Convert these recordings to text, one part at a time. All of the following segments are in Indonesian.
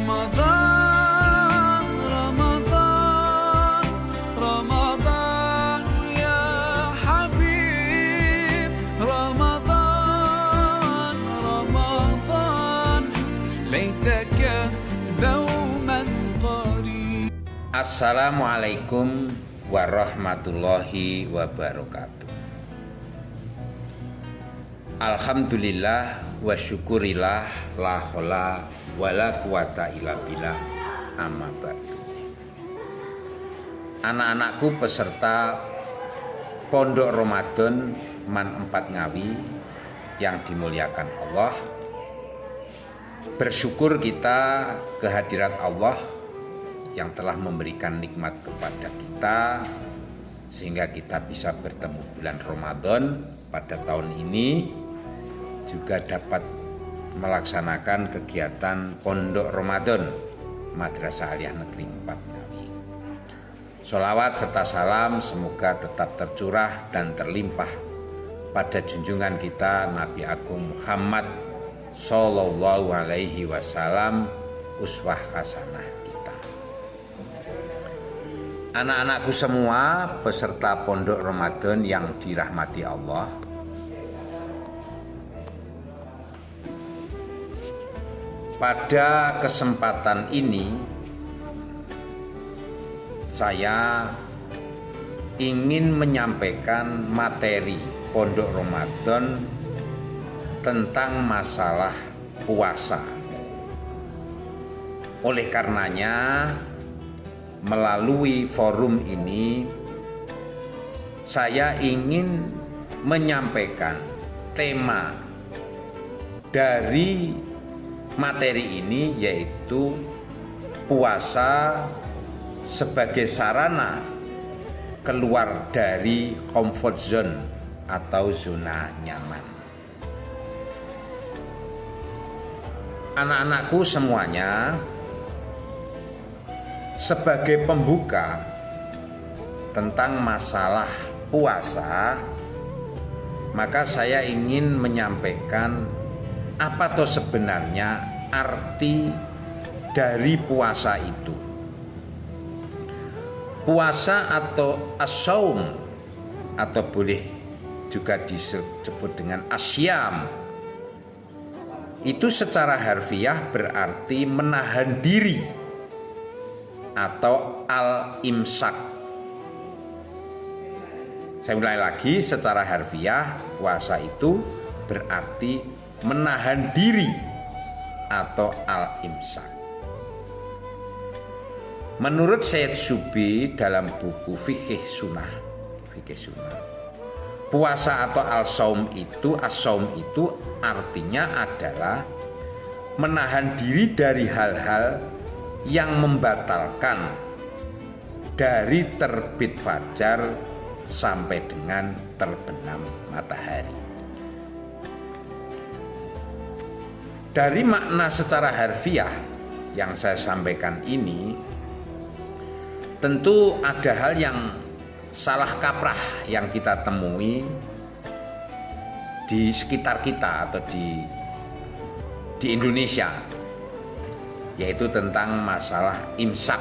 رمضان رمضان رمضان يا حبيب رمضان رمضان ليتك دوما قريب. Assalamualaikum warahmatullahi wabarakatuh. Alhamdulillah wa syukurillah la haula wala quwata illa billah, amma ba'du. Anak-anakku peserta Pondok Ramadan Man 4 Ngawi yang dimuliakan Allah, bersyukur kita kehadirat Allah yang telah memberikan nikmat kepada kita sehingga kita bisa bertemu bulan Ramadan pada tahun ini, juga dapat melaksanakan kegiatan Pondok Ramadan Madrasah Aliyah Negeri 4 Ngawi. Sholawat serta salam semoga tetap tercurah dan terlimpah pada junjungan kita Nabi Agung Muhammad Sallallahu Alaihi Wasallam, uswah hasanah kita. Anak-anakku semua peserta Pondok Ramadan yang dirahmati Allah, pada kesempatan ini saya ingin menyampaikan materi Pondok Ramadan tentang masalah puasa. Oleh karenanya, melalui forum ini saya ingin menyampaikan tema dari materi ini, yaitu puasa sebagai sarana keluar dari comfort zone atau zona nyaman. Anak-anakku semuanya, sebagai pembuka tentang masalah puasa, maka saya ingin menyampaikan apa toh sebenarnya arti dari puasa itu. Puasa atau as-shaum, atau boleh juga disebut dengan asyam, itu secara harfiah berarti menahan diri atau al-imsak. Saya mulai lagi, secara harfiah puasa itu berarti menahan diri atau al-imsak. Menurut Syed Subi dalam buku Fikih Sunnah, puasa atau as-shaum itu artinya adalah menahan diri dari hal-hal yang membatalkan dari terbit fajar sampai dengan terbenam matahari. Dari makna secara harfiah yang saya sampaikan ini, tentu ada hal yang salah kaprah yang kita temui di sekitar kita atau di Indonesia, yaitu tentang masalah imsak,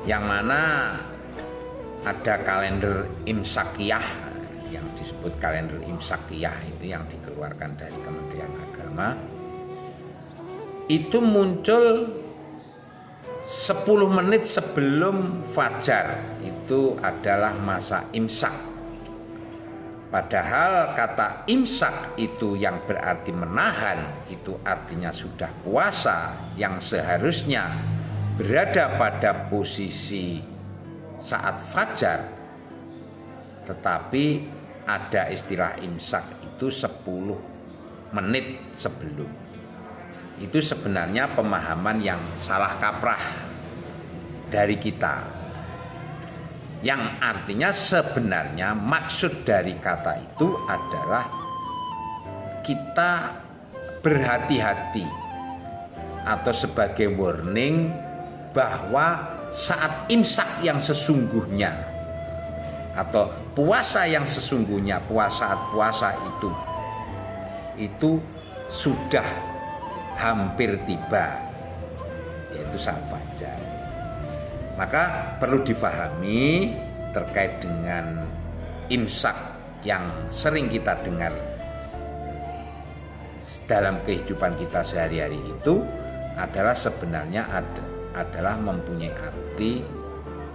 yang mana ada kalender imsakiyah yang disebut kalender imsakiyah, itu yang dikeluarkan dari Kementerian Agama. Itu muncul 10 menit sebelum fajar, itu adalah masa imsak. Padahal kata imsak itu yang berarti menahan, itu artinya sudah puasa yang seharusnya berada pada posisi saat fajar. Tetapi ada istilah imsak itu 10 menit sebelum. Itu sebenarnya pemahaman yang salah kaprah dari kita, yang artinya sebenarnya maksud dari kata itu adalah kita berhati-hati atau sebagai warning bahwa saat imsak yang sesungguhnya atau puasa yang sesungguhnya, puasa itu sudah hampir tiba, yaitu saat fajar. Maka perlu difahami terkait dengan imsak yang sering kita dengar dalam kehidupan kita sehari-hari itu adalah sebenarnya adalah mempunyai arti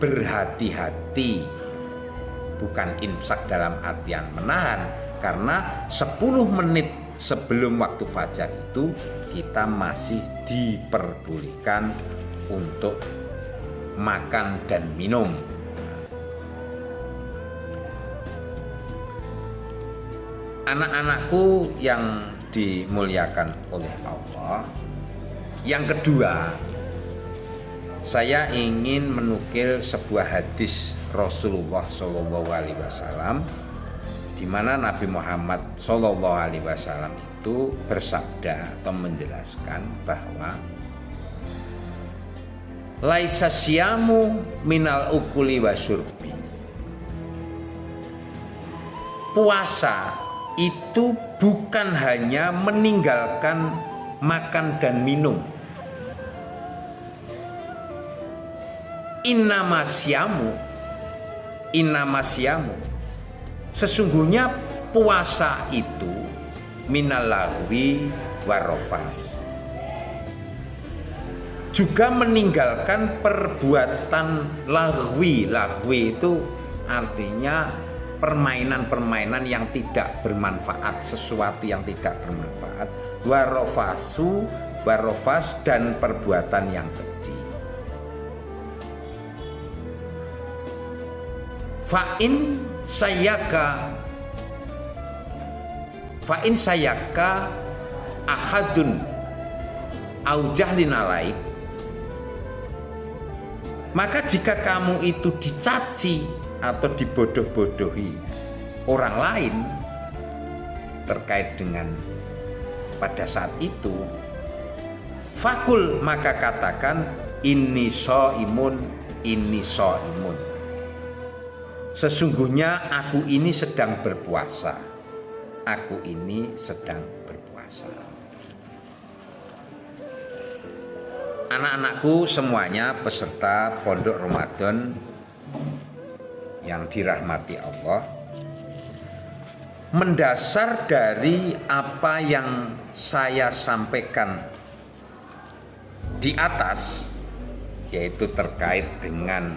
berhati-hati, bukan imsak dalam artian menahan, karena 10 menit sebelum waktu fajar itu kita masih diperbolehkan untuk makan dan minum. Anak-anakku yang dimuliakan oleh Allah, yang kedua, saya ingin menukil sebuah hadis Rasulullah SAW, di mana Nabi Muhammad SAW itu bersabda atau menjelaskan bahwa laisa syamu minal ukuli wa syurbi. Puasa itu bukan hanya meninggalkan makan dan minum. Innamasyamu, sesungguhnya puasa itu minal lahwi warofas, juga meninggalkan perbuatan lahwi. Lahwi itu artinya permainan-permainan yang tidak bermanfaat, sesuatu yang tidak bermanfaat. Warofas dan perbuatan yang keji. Fa'in sayaka ahadun au jahlin alaik, maka jika kamu itu dicaci atau dibodoh-bodohi orang lain terkait dengan pada saat itu, fakul, maka katakan inni so'imun, sesungguhnya aku ini sedang berpuasa, aku ini sedang berpuasa. Anak-anakku semuanya peserta Pondok Ramadan yang dirahmati Allah, mendasar dari apa yang saya sampaikan di atas, yaitu terkait dengan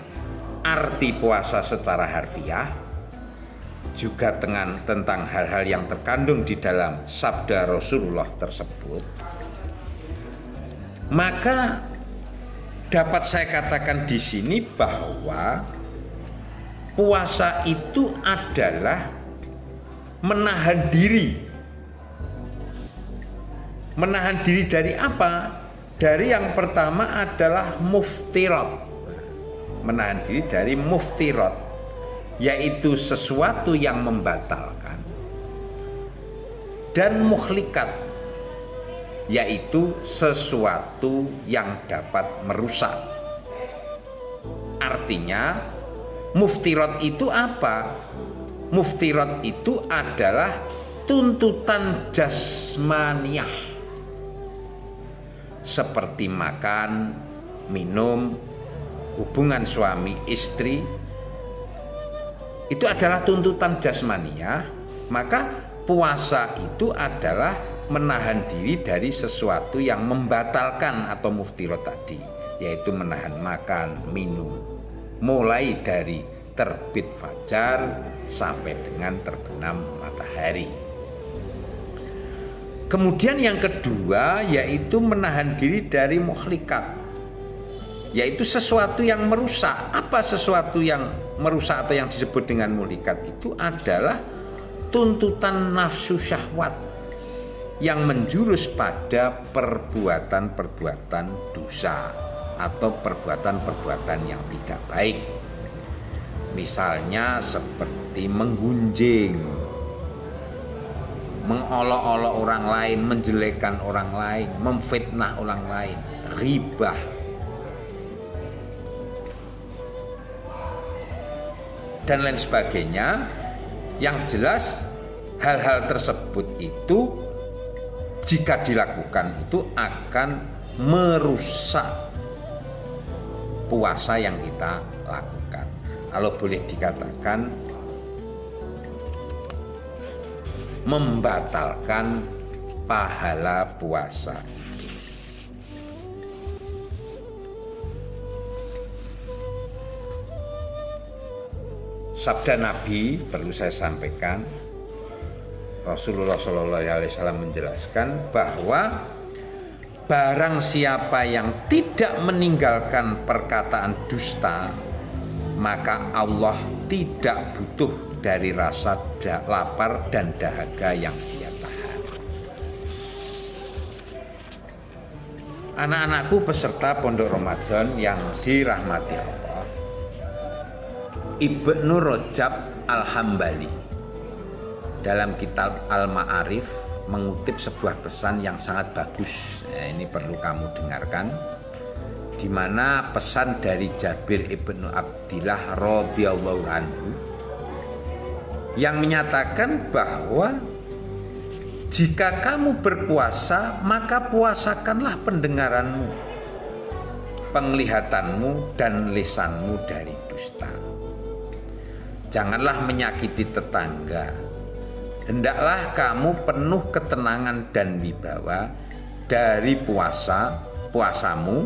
arti puasa secara harfiah, juga tentang hal-hal yang terkandung di dalam sabda Rasulullah tersebut, maka dapat saya katakan di sini bahwa puasa itu adalah menahan diri. Menahan diri dari apa? Dari yang pertama adalah muftirat. Menahan diri dari muftirat, yaitu sesuatu yang membatalkan, dan mukhlikat, yaitu sesuatu yang dapat merusak. Artinya muftirat itu apa? Muftirat itu adalah tuntutan jasmaniyah, seperti makan, minum, hubungan suami istri. Itu adalah tuntutan jasmaniyah. Maka puasa itu adalah menahan diri dari sesuatu yang membatalkan atau muftirat tadi, yaitu menahan makan, minum, mulai dari terbit fajar sampai dengan terbenam matahari. Kemudian yang kedua yaitu menahan diri dari mukhlikat, yaitu sesuatu yang merusak. Apa sesuatu yang merusak atau yang disebut dengan mukhlikat? Itu adalah tuntutan nafsu syahwat yang menjurus pada perbuatan-perbuatan dosa atau perbuatan-perbuatan yang tidak baik. Misalnya seperti menggunjing, mengolok-olok orang lain, menjelekkan orang lain, memfitnah orang lain, ghibah, dan lain sebagainya. Yang jelas hal-hal tersebut itu jika dilakukan itu akan merusak puasa yang kita lakukan. Kalau boleh dikatakan membatalkan pahala puasa. Sabda Nabi perlu saya sampaikan, Rasulullah SAW menjelaskan bahwa barang siapa yang tidak meninggalkan perkataan dusta, maka Allah tidak butuh dari rasa lapar dan dahaga yang dia tahan. Anak-anakku peserta Pondok Ramadan yang dirahmati Allah, Ibnu Rajab Al-Hambali dalam kitab Al-Ma'arif mengutip sebuah pesan yang sangat bagus. Ini perlu kamu dengarkan, di mana pesan dari Jabir ibnu Abdillah radhiyallahu anhu yang menyatakan bahwa jika kamu berpuasa, maka puasakanlah pendengaranmu, penglihatanmu, dan lisanmu dari dusta. Janganlah menyakiti tetangga. Hendaklah kamu penuh ketenangan dan wibawa dari puasamu,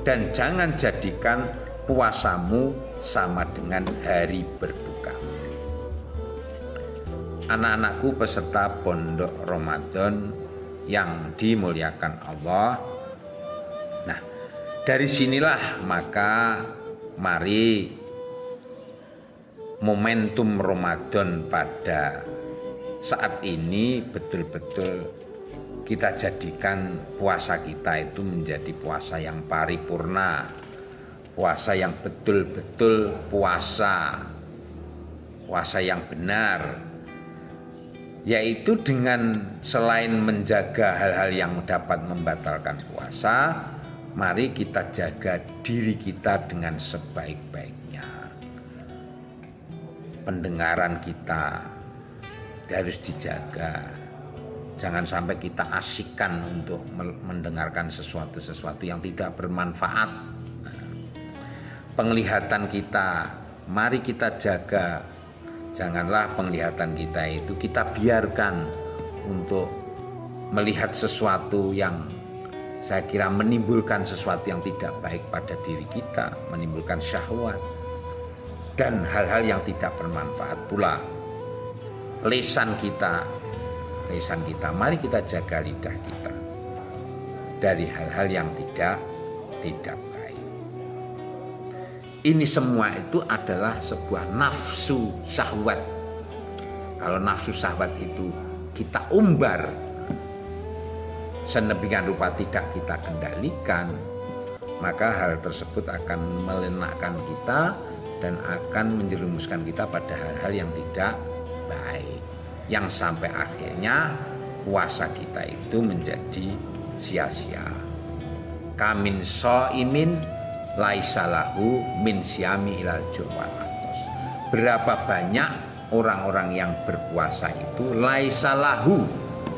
dan jangan jadikan puasamu sama dengan hari berbuka. Anak-anakku peserta Pondok Ramadan yang dimuliakan Allah. Nah, dari sinilah maka mari momentum Ramadan pada saat ini betul-betul kita jadikan puasa kita itu menjadi puasa yang paripurna, puasa yang betul-betul puasa yang benar, yaitu dengan selain menjaga hal-hal yang dapat membatalkan puasa, mari kita jaga diri kita dengan sebaik-baiknya. Pendengaran kita harus dijaga. Jangan sampai kita asikkan untuk mendengarkan sesuatu yang tidak bermanfaat. Penglihatan kita, mari kita jaga. Janganlah penglihatan kita itu kita biarkan untuk melihat sesuatu yang saya kira menimbulkan sesuatu yang tidak baik pada diri kita, menimbulkan syahwat dan hal-hal yang tidak bermanfaat pula. Lisan kita, mari kita jaga lidah kita dari hal-hal yang tidak baik. Ini semua itu adalah sebuah nafsu syahwat. Kalau nafsu syahwat itu kita umbar sedemikian rupa tidak kita kendalikan, maka hal tersebut akan melenakkan kita dan akan menjerumuskan kita pada hal-hal yang tidak baik, yang sampai akhirnya puasa kita itu menjadi sia-sia. Kamin so'imin laisalahu min syami ilal juwal atos. Berapa banyak orang-orang yang berpuasa itu laisalahu,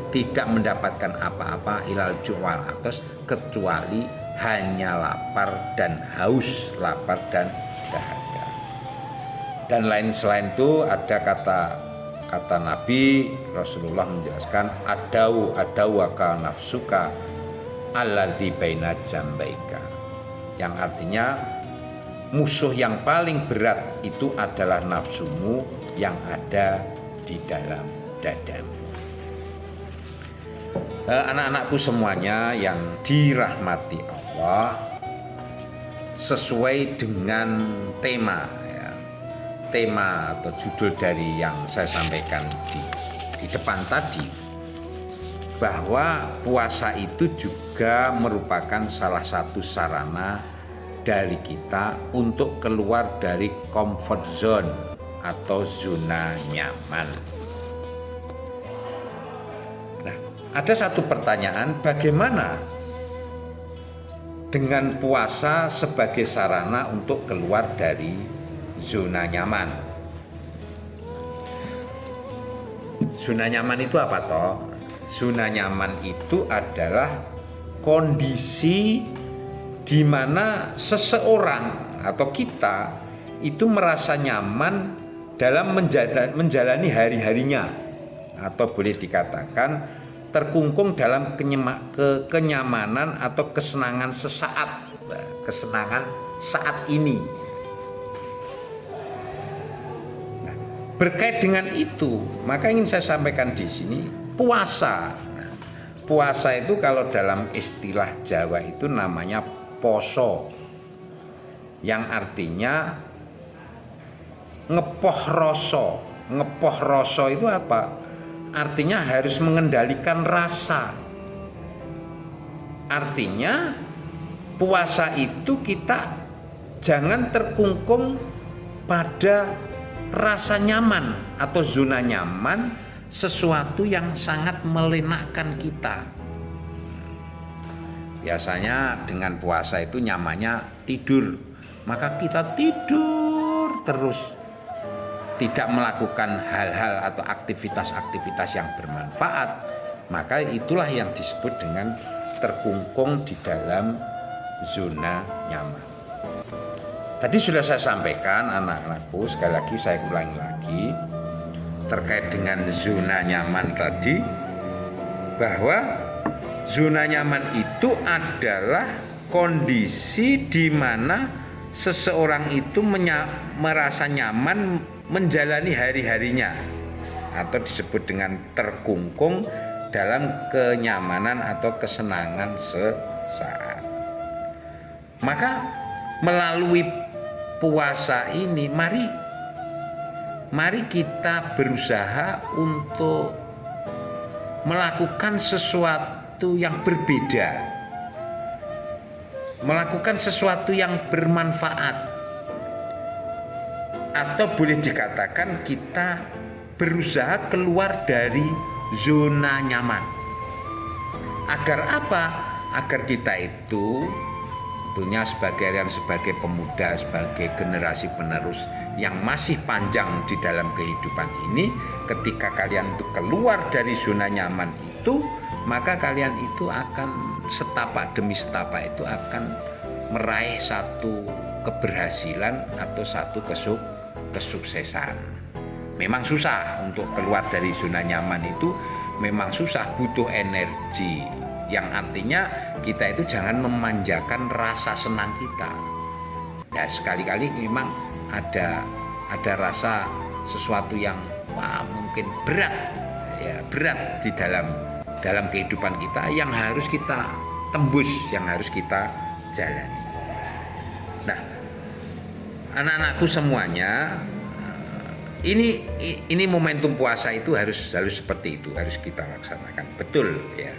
tidak mendapatkan apa-apa ilal juwal atos, kecuali hanya lapar dan haus, lapar dan dahaga. Dan lain selain itu ada kata Nabi Rasulullah menjelaskan adau waka nafsuka alladzi baina jambaika, yang artinya musuh yang paling berat itu adalah nafsumu yang ada di dalam dadamu. Anak-anakku semuanya yang dirahmati Allah, sesuai dengan tema atau judul dari yang saya sampaikan di depan tadi, bahwa puasa itu juga merupakan salah satu sarana dari kita untuk keluar dari comfort zone atau zona nyaman. Nah, ada satu pertanyaan, bagaimana dengan puasa sebagai sarana untuk keluar dari zona nyaman? Zona nyaman itu apa toh? zona nyaman itu adalah kondisi di mana seseorang atau kita itu merasa nyaman dalam menjalani hari-harinya, atau boleh dikatakan terkungkung dalam kenyamanan atau kesenangan sesaat, kesenangan saat ini. Nah, berkait dengan itu, maka ingin saya sampaikan di sini puasa. Nah, puasa itu kalau dalam istilah Jawa itu namanya poso, yang artinya ngepoh rasa. Ngepoh rasa itu apa? Artinya harus mengendalikan rasa. Artinya puasa itu kita jangan terkungkung pada rasa nyaman atau zona nyaman, sesuatu yang sangat melenakkan kita. Biasanya dengan puasa itu nyamannya tidur, maka kita tidur terus, tidak melakukan hal-hal atau aktivitas-aktivitas yang bermanfaat, maka itulah yang disebut dengan terkungkung di dalam zona nyaman. Tadi sudah saya sampaikan anak-anakku, sekali lagi saya ulangi lagi terkait dengan zona nyaman tadi, bahwa zona nyaman itu adalah kondisi di mana seseorang itu merasa nyaman menjalani hari-harinya, atau disebut dengan terkungkung dalam kenyamanan atau kesenangan sesaat. Maka melalui puasa ini mari kita berusaha untuk melakukan sesuatu yang berbeda, melakukan sesuatu yang bermanfaat, atau boleh dikatakan kita berusaha keluar dari zona nyaman. Agar apa? Agar kita itu tentunya sebagai pemuda, sebagai generasi penerus yang masih panjang di dalam kehidupan ini, ketika kalian itu keluar dari zona nyaman itu, maka kalian itu akan setapak demi setapak itu akan meraih satu keberhasilan atau satu kesuksesan. Memang susah untuk keluar dari zona nyaman itu, memang susah, butuh energi, yang artinya kita itu jangan memanjakan rasa senang kita. Ya, sekali-kali memang ada rasa sesuatu yang mungkin berat, ya berat di dalam kehidupan kita, yang harus kita tembus, yang harus kita jalani. Nah, anak-anakku semuanya, ini momentum puasa itu harus seperti itu, harus kita laksanakan betul ya.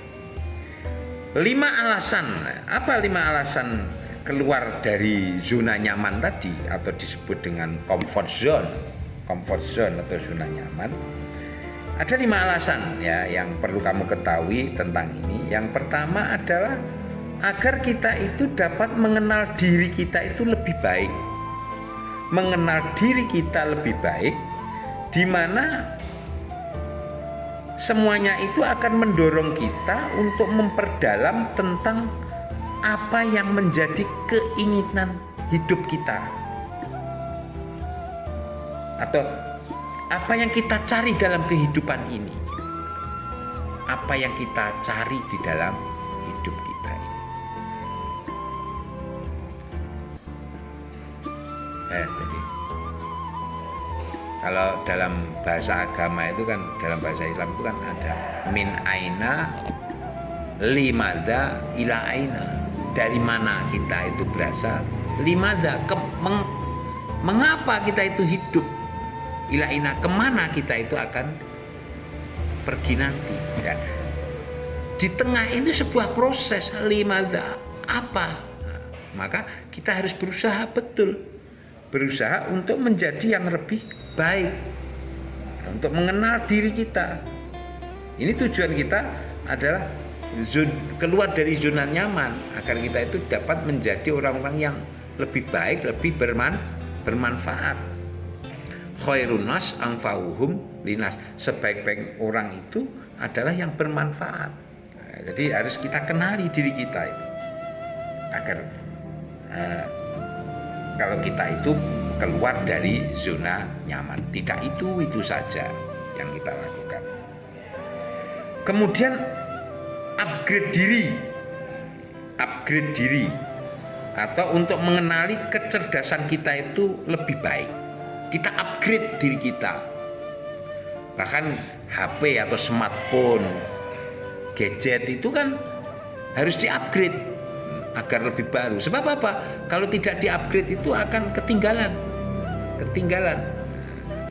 5 alasan, apa 5 alasan keluar dari zona nyaman tadi, atau disebut dengan comfort zone atau zona nyaman? Ada 5 alasan ya yang perlu kamu ketahui tentang ini. Yang pertama adalah agar kita itu dapat mengenal diri kita itu lebih baik. Mengenal diri kita lebih baik, di mana semuanya itu akan mendorong kita untuk memperdalam tentang apa yang menjadi keinginan hidup kita, atau apa yang kita cari dalam kehidupan ini, apa yang kita cari di dalam hidup kita ini. Jadi kalau dalam bahasa agama itu kan, dalam bahasa Islam itu kan ada min aina limadza ila aina, dari mana kita itu berasal, limadza mengapa kita itu hidup, ila aina kemana kita itu akan pergi nanti ya. Di tengah ini sebuah proses, limadza apa, maka kita harus berusaha betul, berusaha untuk menjadi yang lebih baik, untuk mengenal diri kita. Ini tujuan kita adalah keluar dari zona nyaman, agar kita itu dapat menjadi orang-orang yang lebih baik, lebih bermanfaat. Khairun nas anfa'uhum linas. Sebaik-baik orang itu adalah yang bermanfaat. Nah, jadi harus kita kenali diri kita itu agar kalau kita itu keluar dari zona nyaman. Tidak itu saja yang kita lakukan. Kemudian upgrade diri atau untuk mengenali kecerdasan kita itu lebih baik. Kita upgrade diri kita. Bahkan HP atau smartphone, gadget itu kan harus di-upgrade agar lebih baru. Sebab apa? Kalau tidak di-upgrade itu akan ketinggalan.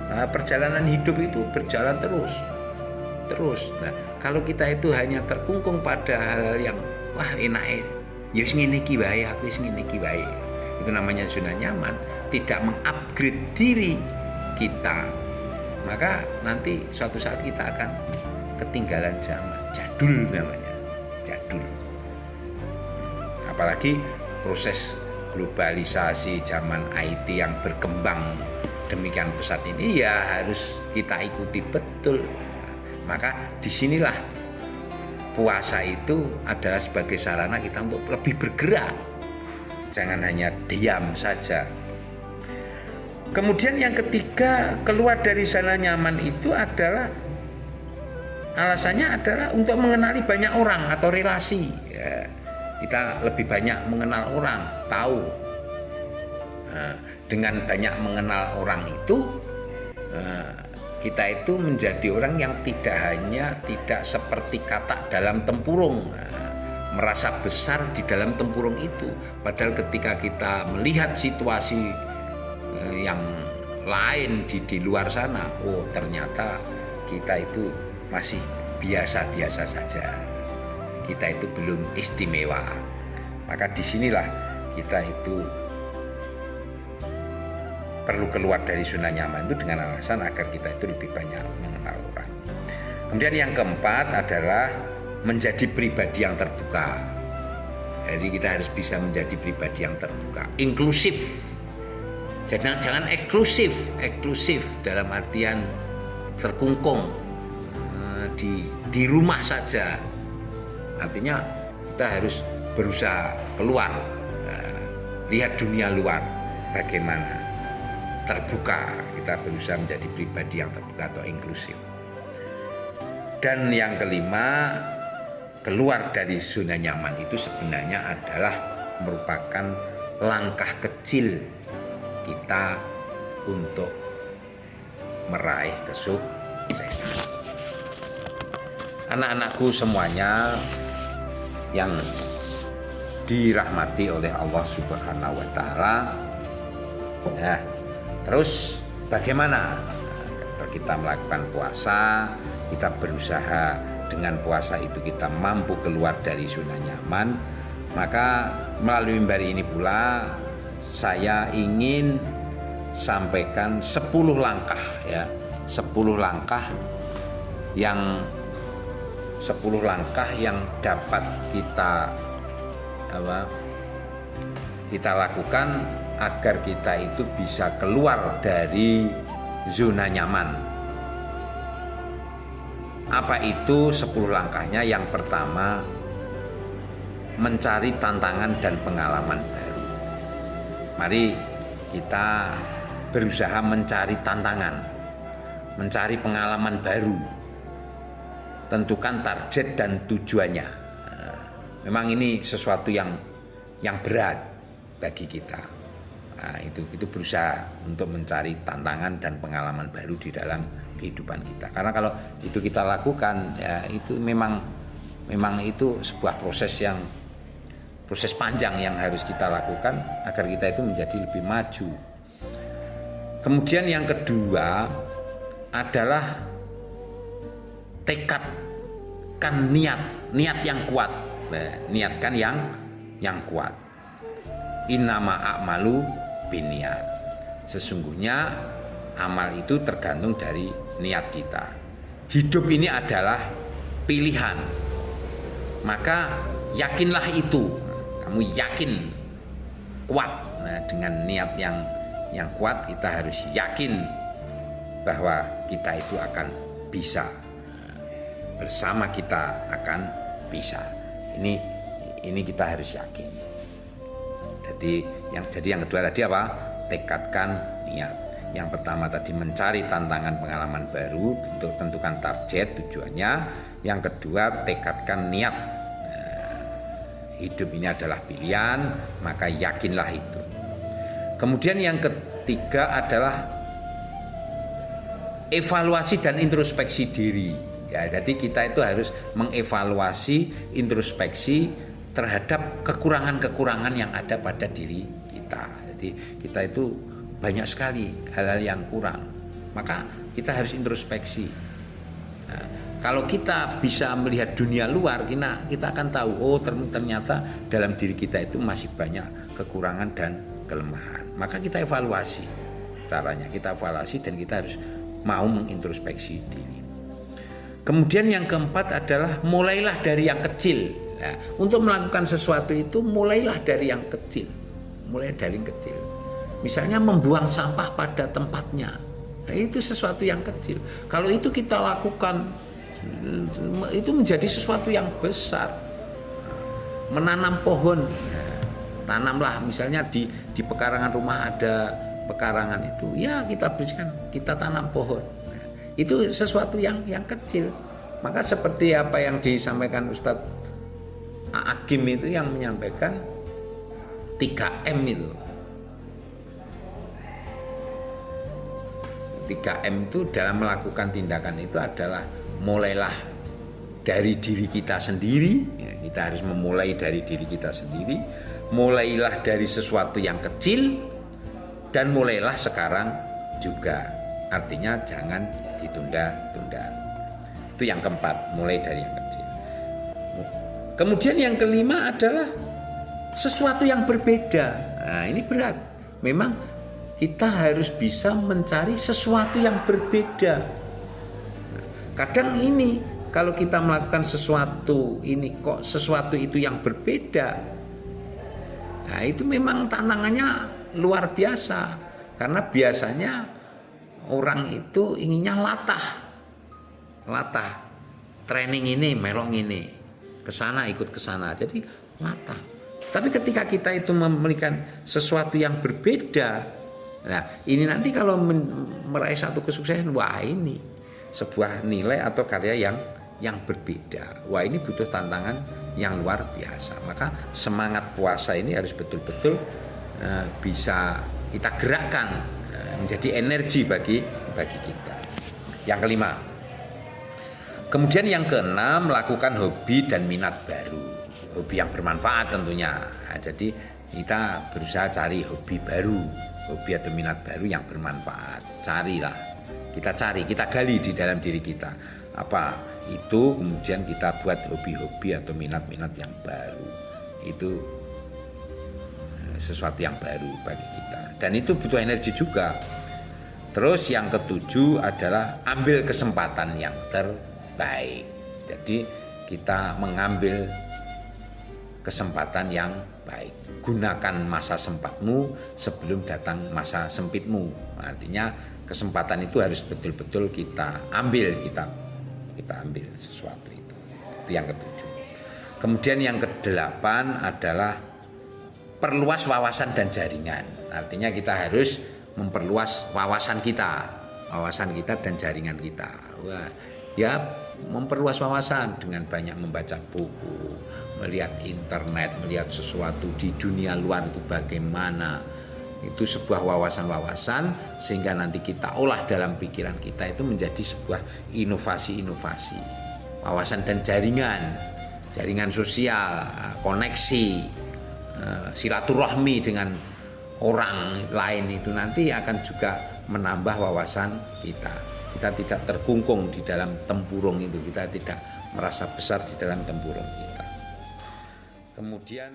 Nah, perjalanan hidup itu berjalan terus. Nah, kalau kita itu hanya terkungkung pada hal-hal yang wah enak, ya wis ngene iki wae, aku wis ngene iki wae. Itu namanya zona nyaman, tidak mengupgrade diri kita. Maka nanti suatu saat kita akan ketinggalan zaman. Jadul namanya, jadul. Apalagi proses globalisasi zaman IT yang berkembang demikian pesat ini, ya harus kita ikuti betul. Maka disinilah puasa itu adalah sebagai sarana kita untuk lebih bergerak, jangan hanya diam saja. Kemudian yang ketiga, keluar dari zona nyaman itu adalah alasannya adalah untuk mengenali banyak orang atau relasi. Ya, kita lebih banyak mengenal orang, tahu. Nah, dengan banyak mengenal orang itu, kita itu menjadi orang yang tidak seperti katak dalam tempurung, merasa besar di dalam tempurung itu. Padahal ketika kita melihat situasi yang lain di luar sana, oh ternyata kita itu masih biasa-biasa saja. Kita itu belum istimewa. Maka disinilah kita itu perlu keluar dari zona nyaman itu dengan alasan agar kita itu lebih banyak mengenal orang. Kemudian yang keempat adalah menjadi pribadi yang terbuka. Jadi kita harus bisa menjadi pribadi yang terbuka, inklusif. Jangan eksklusif dalam artian terkungkung di rumah saja. Artinya kita harus berusaha keluar, lihat dunia luar bagaimana. Terbuka, kita berusaha menjadi pribadi yang terbuka atau inklusif. Dan yang kelima, keluar dari zona nyaman itu sebenarnya adalah merupakan langkah kecil kita untuk meraih kesuksesan. Anak-anakku semuanya yang dirahmati oleh Allah Subhanahu wa Ta'ala, ya. Terus bagaimana kita melakukan puasa, kita berusaha dengan puasa itu kita mampu keluar dari zona nyaman. Maka melalui mimbar ini pula saya ingin sampaikan 10 langkah, ya, 10 langkah yang dapat kita lakukan agar kita itu bisa keluar dari zona nyaman. Apa itu 10 langkahnya? Yang pertama, mencari tantangan dan pengalaman baru. Mari kita berusaha mencari tantangan, mencari pengalaman baru. Tentukan target dan tujuannya. Memang ini sesuatu yang berat bagi kita. Nah, itu berusaha untuk mencari tantangan dan pengalaman baru di dalam kehidupan kita. Karena kalau itu kita lakukan, ya itu memang itu sebuah proses panjang yang harus kita lakukan agar kita itu menjadi lebih maju. Kemudian yang kedua adalah tekadkan niat yang kuat. Nah, niatkan yang kuat. Innama a'malu biniat. Sesungguhnya amal itu tergantung dari niat kita. Hidup ini adalah pilihan. Maka yakinlah itu. Kamu yakin kuat. Nah, dengan niat yang kuat kita harus yakin bahwa kita itu akan bisa, bersama kita akan bisa. Ini kita harus yakin. Jadi yang kedua tadi apa? Tekadkan niat. Yang pertama tadi mencari tantangan pengalaman baru, untuk tentukan target tujuannya. Yang kedua tekadkan niat. Hidup ini adalah pilihan, maka yakinlah itu. Kemudian yang ketiga adalah evaluasi dan introspeksi diri. Ya, jadi kita itu harus mengevaluasi, introspeksi terhadap kekurangan-kekurangan yang ada pada diri kita. Jadi kita itu banyak sekali hal-hal yang kurang, maka kita harus introspeksi. Nah, kalau kita bisa melihat dunia luar, kita akan tahu, oh ternyata dalam diri kita itu masih banyak kekurangan dan kelemahan. Maka kita evaluasi, caranya kita evaluasi dan kita harus mau mengintrospeksi diri. Kemudian yang keempat adalah mulailah dari yang kecil. Nah, untuk melakukan sesuatu itu mulailah dari yang kecil, mulai dari yang kecil. Misalnya membuang sampah pada tempatnya, nah, itu sesuatu yang kecil. Kalau itu kita lakukan, itu menjadi sesuatu yang besar. Menanam pohon, tanamlah misalnya di pekarangan rumah ada pekarangan itu, ya kita bersihkan, kita tanam pohon. Itu sesuatu yang kecil. Maka seperti apa yang disampaikan Ustadz Agim itu yang menyampaikan 3M itu. 3M itu dalam melakukan tindakan itu adalah mulailah dari diri kita sendiri. Ya, kita harus memulai dari diri kita sendiri. Mulailah dari sesuatu yang kecil dan mulailah sekarang juga. Artinya jangan ditunda-tunda. Itu yang keempat, mulai dari yang kecil. Kemudian yang kelima adalah sesuatu yang berbeda. Nah, ini berat. Memang kita harus bisa mencari sesuatu yang berbeda. Kadang ini kalau kita melakukan sesuatu ini kok sesuatu itu yang berbeda. Nah, itu memang tantangannya luar biasa. Karena biasanya orang itu inginnya latah. Training ini, melong ini. Kesana ikut kesana. Jadi latah. Tapi ketika kita itu memberikan sesuatu yang berbeda, nah ini nanti kalau meraih satu kesuksesan, wah ini sebuah nilai atau karya yang berbeda. Wah ini butuh tantangan yang luar biasa. Maka semangat puasa ini harus betul-betul bisa kita gerakkan menjadi energi bagi kita. Yang kelima. Kemudian yang keenam, melakukan hobi dan minat baru. Hobi yang bermanfaat tentunya. Nah, jadi kita berusaha cari hobi baru, hobi atau minat baru yang bermanfaat. Carilah, kita gali di dalam diri kita. Apa itu, kemudian kita buat hobi-hobi atau minat-minat yang baru. Itu sesuatu yang baru bagi kita. Dan itu butuh energi juga. Terus yang ketujuh adalah ambil kesempatan yang terbaik. Jadi kita mengambil kesempatan yang baik. Gunakan masa sempatmu sebelum datang masa sempitmu. Artinya kesempatan itu harus betul-betul kita ambil, kita ambil sesuatu itu. Itu yang ketujuh. Kemudian yang kedelapan adalah perluas wawasan dan jaringan. Artinya kita harus memperluas wawasan kita dan jaringan kita. Wah, ya memperluas wawasan dengan banyak membaca buku, melihat internet, melihat sesuatu di dunia luar itu bagaimana. Itu sebuah wawasan-wawasan sehingga nanti kita olah dalam pikiran kita itu menjadi sebuah inovasi-inovasi. Wawasan dan jaringan sosial, koneksi, silaturahmi dengan orang lain itu nanti akan juga menambah wawasan kita. Kita tidak terkungkung di dalam tempurung itu, kita tidak merasa besar di dalam tempurung kita. Kemudian